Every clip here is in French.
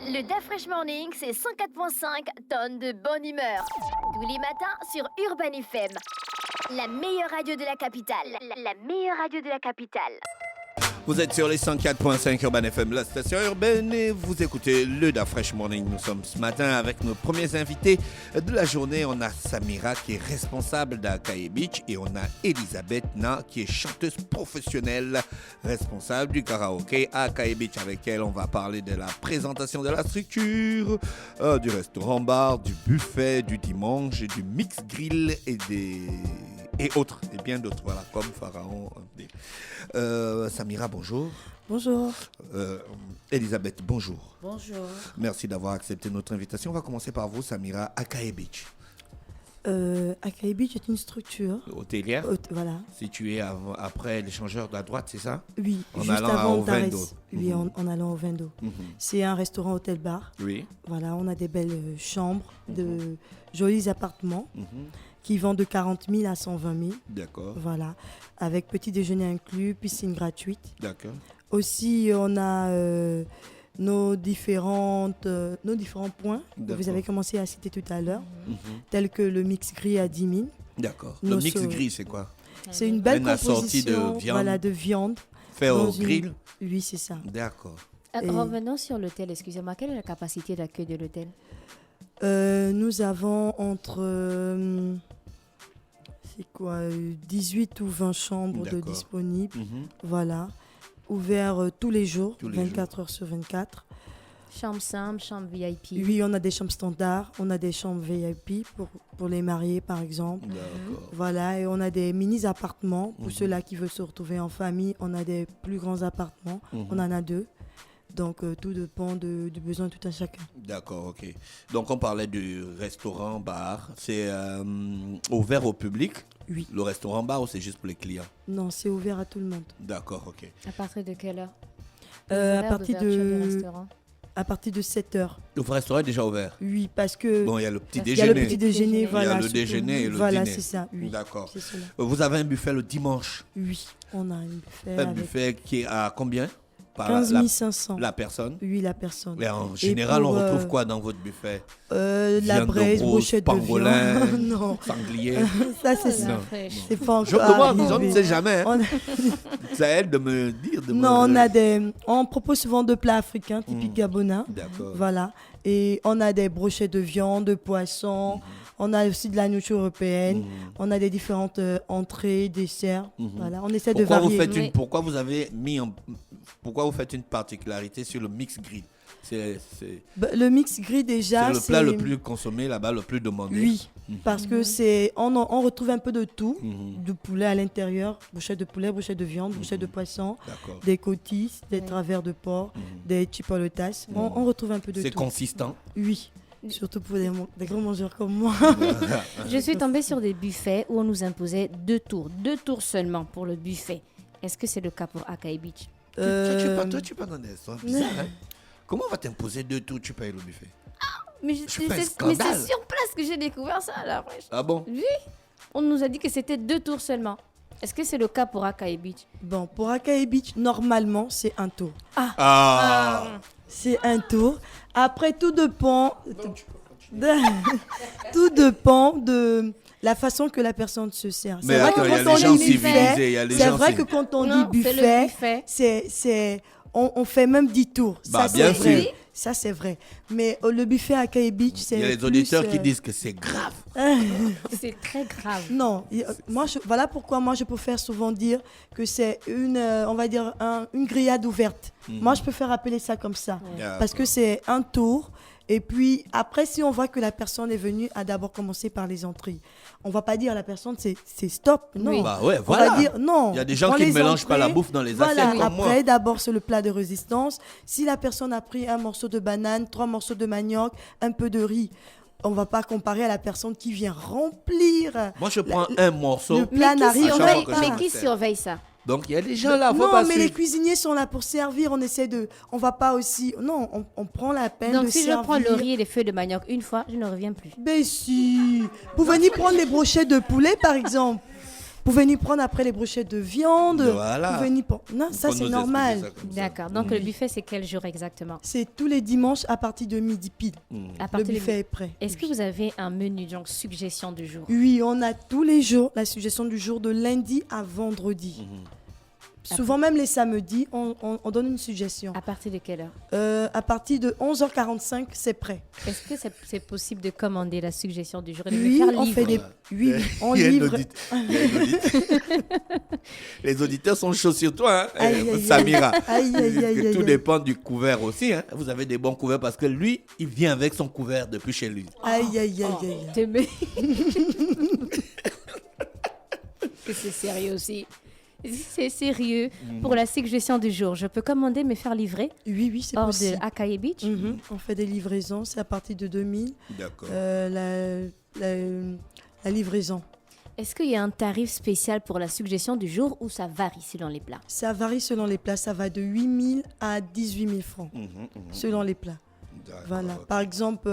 Le Da Fresh Morning, c'est 104.5 tonnes de bonne humeur. Tous les matins sur Urban FM. La meilleure radio de la capitale. La meilleure radio de la capitale. Vous êtes sur les 104.5 Urban FM, la station urbaine, et vous écoutez le Da Fresh Morning. Nous sommes ce matin avec nos premiers invités de la journée. On a Samira qui est responsable d'Akaye Beach et on a Elisabeth Na qui est chanteuse professionnelle, responsable du karaoké à Akaye Beach. Avec elle, on va parler de la présentation de la structure, du restaurant-bar, du buffet, du dimanche, du mix grill et autres, et bien d'autres, voilà, comme Pharaon. Samira, bonjour. Bonjour. Elisabeth, bonjour. Bonjour. Merci d'avoir accepté notre invitation. On va commencer par vous, Samira. Akaye Beach. Akaye Beach est une structure Hôtelière, voilà. située après l'échangeur de la droite, c'est ça? Oui, En juste allant avant au vin Dares. d'eau. Oui, en allant au vin d'eau. C'est un restaurant hôtel-bar. Oui. Voilà, on a des belles chambres, de jolis appartements qui vont de 40 000 à 120 000. D'accord. Voilà, avec petit déjeuner inclus, piscine gratuite. D'accord. Aussi, on a nos différents points que D'accord. vous avez commencé à citer tout à l'heure, tels que le mix gris à 10 000. D'accord. Le Nos mix sauces. gris, c'est quoi? C'est une belle Une assortie de composition viande. voilà, de viande. Fait au Dans une- grill? Oui, c'est ça. D'accord. Et- Revenons sur l'hôtel, excusez-moi, quelle est la capacité d'accueil de l'hôtel? Nous avons entre 18 ou 20 chambres de D'accord. disponibles. Mhm. Voilà. Ouvert tous les jours, Tous les 24 heures sur 24. Chambre simple, chambre VIP. Oui, on a des chambres standards, on a des chambres VIP pour les mariés, par exemple. D'accord. Voilà, et on a des mini-appartements pour ceux-là qui veulent se retrouver en famille. On a des plus grands appartements, on en a 2. Donc, tout dépend du besoin de tout un chacun. D'accord, ok. Donc, on parlait du restaurant-bar. C'est ouvert au public? Oui. Le restaurant-bar ou c'est juste pour les clients? Non, c'est ouvert à tout le monde. D'accord, ok. À partir de quelle heure? À partir du de restaurant. À partir de 7 heures. Le restaurant est déjà ouvert? Oui, parce que Bon, il y a le petit Il y il y a déjeuner. le petit déjeuner, Il y a voilà. le surtout. déjeuner et le voilà, dîner. c'est ça, oui. D'accord. C'est cela. Vous avez un buffet le dimanche. Oui, on a un buffet Un avec buffet qui est à combien? Par 15 500. la personne? Oui, la personne. Et en général, pour, on retrouve quoi dans votre buffet? La Viande braise, rose, brochette de pangolin, viande. Non, sanglier. ça c'est ça. Non. C'est pas Je encore demande, on arrivé. ne sait jamais. Hein. On- Ça aide de me dire. Non, on propose souvent de plats africains, typiques gabonais. D'accord. Voilà. Et on a des brochettes de viande, de poisson. On a aussi de la nourriture européenne. On a des différentes entrées, desserts. Voilà. On essaie Pourquoi de vous varier. faites Oui. pourquoi vous faites une particularité sur le mix grill? C'est Le mix gris déjà, le plat le plus consommé là-bas, le plus demandé. Oui, parce que on retrouve un peu de tout, du poulet à l'intérieur, brochette de poulet, brochette de viande, brochette de poisson, D'accord. des cotilles, des travers de porc, des chipolotas. On retrouve un peu de C'est tout. consistant. Oui, surtout pour des grands mangeurs comme moi. Je suis tombée sur des buffets où on nous imposait 2 tours seulement pour le buffet. Est-ce que c'est le cas pour Akaye Beach? Toi, tu pas dans des histoires bizarres. Hein? Comment on va t'imposer 2 tours, tu payes le buffet? Mais fais un c'est scandale. sur place que j'ai découvert ça. Là. Ah bon? Oui, on nous a dit que c'était 2 tours seulement. Est-ce que c'est le cas pour Akaye Beach? Bon, pour Akaye Beach, normalement, c'est un tour. Ah. C'est un tour. Après, tout dépend. Tout dépend de la façon que la personne se sert. Mais vrai que attends, il y a quand on les gens dit buffet, civilisés, il y a les c'est gens vrai que civilisés. quand on Non, dit c'est le buffet, buffet. on fait même 10 tours. Bah, ça, bien c'est vrai. sûr. Ça, c'est vrai. Mais le buffet à Akaye Beach, c'est Il y a les plus, auditeurs qui disent que c'est grave. C'est très grave. Non, voilà pourquoi moi je préfère souvent dire que c'est on va dire une grillade ouverte. Moi je préfère appeler ça comme ça. Parce que c'est un tour. Et puis après, si on voit que la personne est venue à d'abord commencer par les entrées, on va pas dire à la personne c'est stop. Non. Oui. Bah ouais, On voilà. va dire non. Il y a des gens prends qui ne les mélangent pas la entrées. bouffe dans les Voilà, assiettes comme moi. après, d'abord, c'est le plat de résistance. Si la personne a pris un morceau de banane, 3 morceaux de manioc, un peu de riz, on va pas comparer à la personne qui vient remplir. Moi, je prends un morceau. le plat n'arrive chaque pas. fois que je Mais me qui sers. surveille ça? Donc, il y a des gens là, faut Non, pas mais suivre. les cuisiniers sont là pour servir. On va pas aussi. Non, on prend la peine Donc de si servir. je prends le riz et les feuilles de manioc une fois, je ne reviens plus. Ben si. Vous venez prendre les brochettes de poulet, par exemple. pouvez venir prendre après les brochettes de viande. Voilà. Vous pouvez venir Non, ça Faut c'est nous normal. expliquer ça comme ça. D'accord. Donc le buffet, c'est quel jour exactement? C'est tous les dimanches à partir de midi pile. À Le partir de- buffet est prêt. Est-ce que vous avez un menu, donc suggestion du jour? Oui, on a tous les jours la suggestion du jour de lundi à vendredi. Souvent même les samedis, on donne une suggestion. À partir de quelle heure? À partir de 11h45, c'est prêt. Est-ce que c'est possible de commander la suggestion du jour et de me Oui, faire on livrer? fait des... Oui, on Il y a une livre. il y a une Les auditeurs sont chauds sur toi, hein, Aïe, aïe, Samira. aïe, aïe, aïe, Tout aïe. dépend du couvert aussi. Hein. Vous avez des bons couverts parce que lui, il vient avec son couvert depuis chez lui. Aïe, aïe, aïe, aïe. T'es me- C'est sérieux aussi. C'est sérieux. Pour la suggestion du jour, je peux commander, me faire livrer Oui, oui, c'est hors possible. de Akaye Beach? On fait des livraisons, c'est à partir de 2000. D'accord. La livraison. Est-ce qu'il y a un tarif spécial pour la suggestion du jour ou ça varie selon les plats? Ça varie selon les plats, ça va de 8 000 à 18 000 francs, selon les plats. D'accord. Voilà. Par exemple,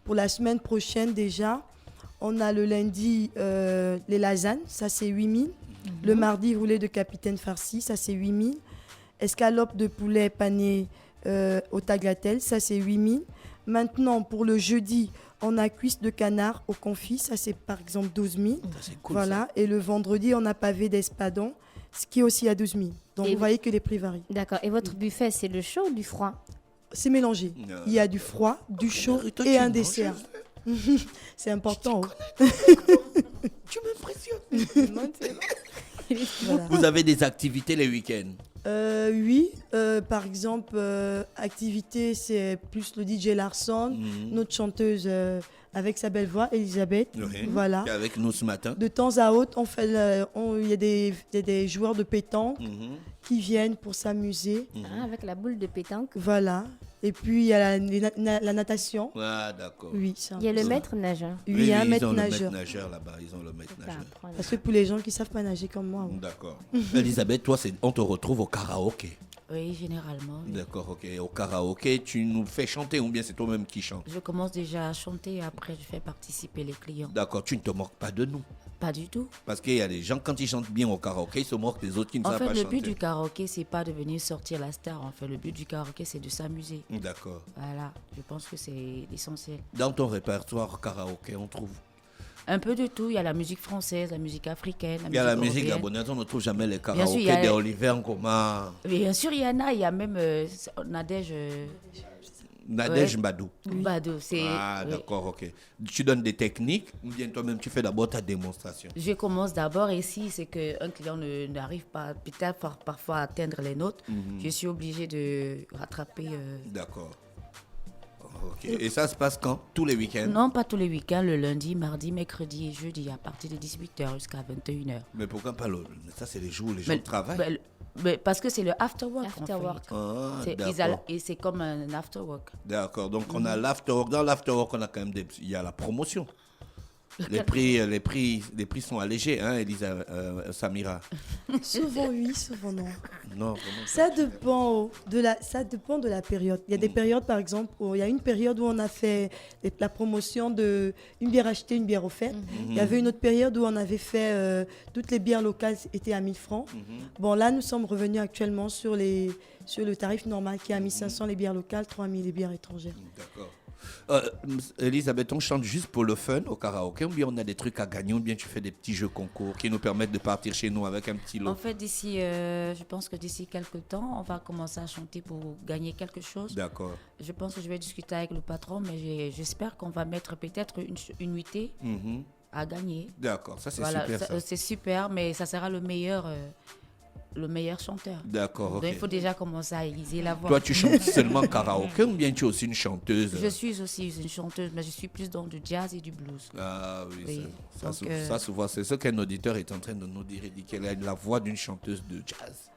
pour la semaine prochaine déjà, on a le lundi les lasagnes, ça c'est 8 000. Le mardi, roulé de capitaine farci, ça c'est 8 000. Escalope de poulet pané au tagliatelle, ça c'est 8 000. Maintenant, pour le jeudi, on a cuisse de canard au confit, ça c'est par exemple 12 000. Ça, c'est cool, Voilà. Et le vendredi, on a pavé d'espadon, ce qui est aussi à 12 000. Donc Et vous voyez que les prix varient. D'accord. Et votre buffet, c'est le chaud ou du froid? C'est mélangé. Il y a du froid, du chaud Mais toi, et tu un manges, dessert. C'est important. Tu m'impressionnes. Voilà. Vous avez des activités les week-ends? Oui, par exemple, activité, c'est plus le DJ Larson, notre chanteuse avec sa belle voix, Elisabeth. Oui. Voilà. Qui est avec nous ce matin. De temps à autre, on fait, il y a des joueurs de pétanque qui viennent pour s'amuser. Ah, avec la boule de pétanque. Voilà. Et puis, il y a la natation. Ah, d'accord. Oui, c'est Il y a le important. maître nageur. Oui, il y a un ils maître ont nageur. le maître nageur là-bas. Ils ont le maître Faut pas nageur. apprendre. Parce que pour les gens qui ne savent pas nager comme moi. D'accord. Elisabeth, toi, on te retrouve au karaoké. Oui, généralement. Oui. D'accord, ok. Au karaoké, tu nous fais chanter ou bien c'est toi-même qui chante? Je commence déjà à chanter et après je fais participer les clients. D'accord, tu ne te moques pas de nous. Pas du tout. Parce qu'il y a des gens, quand ils chantent bien au karaoké, ils se moquent des autres qui ne En savent fait, pas le chanter. but du karaoké, c'est pas de venir sortir la star. En fait, le but du karaoké, c'est de s'amuser. D'accord. Voilà, je pense que c'est l'essentiel. Dans ton répertoire karaoké, on trouve. Un peu de tout. Il y a la musique française, la musique africaine, Il y a la musique européenne. gabonaise, on ne trouve jamais les sûr, karaokés il y a- des Olivier Nkoma, Bien sûr, il y en a. Il y a même Nadège Nadège Ouais. Mbadou. Bado. C'est, Ah, oui. d'accord, ok. Tu donnes des techniques ou bien toi-même tu fais d'abord ta démonstration? Je commence d'abord et si c'est qu'un client n'arrive pas peut-être parfois à atteindre les notes, je suis obligée de rattraper. D'accord. Ok. Et ça se passe quand? Tous les week-ends? Non, pas tous les week-ends, le lundi, mardi, mercredi et jeudi à partir de 18h jusqu'à 21h. Mais pourquoi pas le... Ça, c'est les jours où les gens travaillent. Mais parce que c'est le after work. After en fait. work. Ah, C'est, d'accord. et c'est comme un after work. D'accord. Donc, on a l'afterwork. Dans l'afterwork, on a quand même des... Il y a la promotion. Les prix sont allégés, hein, Elisa, Samira? Souvent oui, souvent non. Non, vraiment. Ça dépend de la période. Il y a des périodes, par exemple, il y a une période où on a fait la promotion de une bière achetée, une bière offerte. Il y avait une autre période où on avait fait toutes les bières locales étaient à 1000 francs. Bon, là, nous sommes revenus actuellement sur le tarif normal qui est à 1500 les bières locales, 3000 les bières étrangères. D'accord. Elisabeth, on chante juste pour le fun au karaoké ou bien on a des trucs à gagner ou bien tu fais des petits jeux concours qui nous permettent de partir chez nous avec un petit lot? En fait, je pense que d'ici quelques temps, on va commencer à chanter pour gagner quelque chose. D'accord. Je pense que je vais discuter avec le patron, mais j'espère qu'on va mettre peut-être une nuitée Mhm. à gagner. D'accord, ça c'est Voilà, super ça. c'est super, mais ça sera le meilleur chanteur. D'accord, ok. Donc il faut déjà commencer à aiguiser la voix. Toi, tu chantes seulement karaoké ou bien tu es aussi une chanteuse? Je suis aussi une chanteuse, mais je suis plus dans du jazz et du blues. Ah oui, Oui, ça, donc, ça souvent, c'est ce qu'un auditeur est en train de nous dire. Il dit qu'elle a la voix d'une chanteuse de jazz.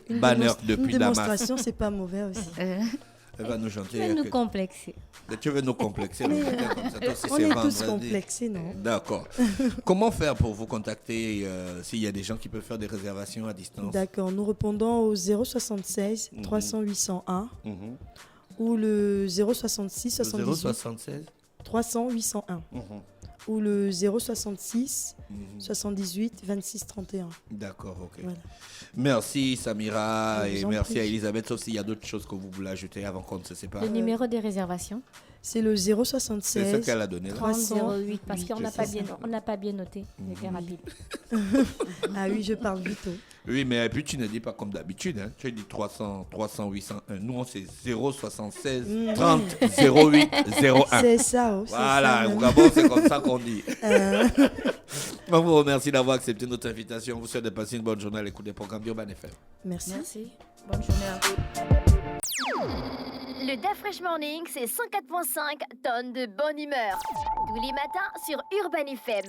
Banner depuis Une Damas. démonstration, c'est pas mauvais aussi. Elle va nous chanter. Tu vas nous complexer. Tu veux nous complexer le matin comme ça. Toi aussi, On c'est est tous vendredi. complexés, non? D'accord. Comment faire pour vous contacter s'il y a des gens qui peuvent faire des réservations à distance? D'accord, nous répondons au 076 300 801 Mhm. ou le 066 Le 78 076 300 801. Mhm. ou le 066 78 26 31. D'accord, ok. Voilà. Merci Samira Je et vous en merci prie. à Elisabeth, sauf s'il y a d'autres choses que vous voulez ajouter avant qu'on ne se sépare. Le numéro des réservations C'est le C'est ce 076 qu'elle a donné là. 3008 parce qu'on n'a c'est pas ça. bien, on n'a pas bien noté. C'était rapide. Ah oui, je parle vite. Oui, mais puis tu ne dis pas comme d'habitude, hein. Tu dis 300, 801. Nous, on c'est 076 30 08 01. C'est ça. Oh, c'est Voilà, ça, au même. Gabon, c'est comme ça qu'on dit. On vous remercie d'avoir accepté notre invitation. On vous souhaite de passer une bonne journée à l'écoute des programmes d'Urban FM. Merci. Merci. Bonne journée à vous. Le Da Fresh Morning, c'est 104.5 tonnes de bonne humeur. Tous les matins sur Urban FM.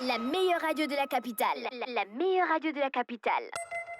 La meilleure radio de la capitale. La meilleure radio de la capitale.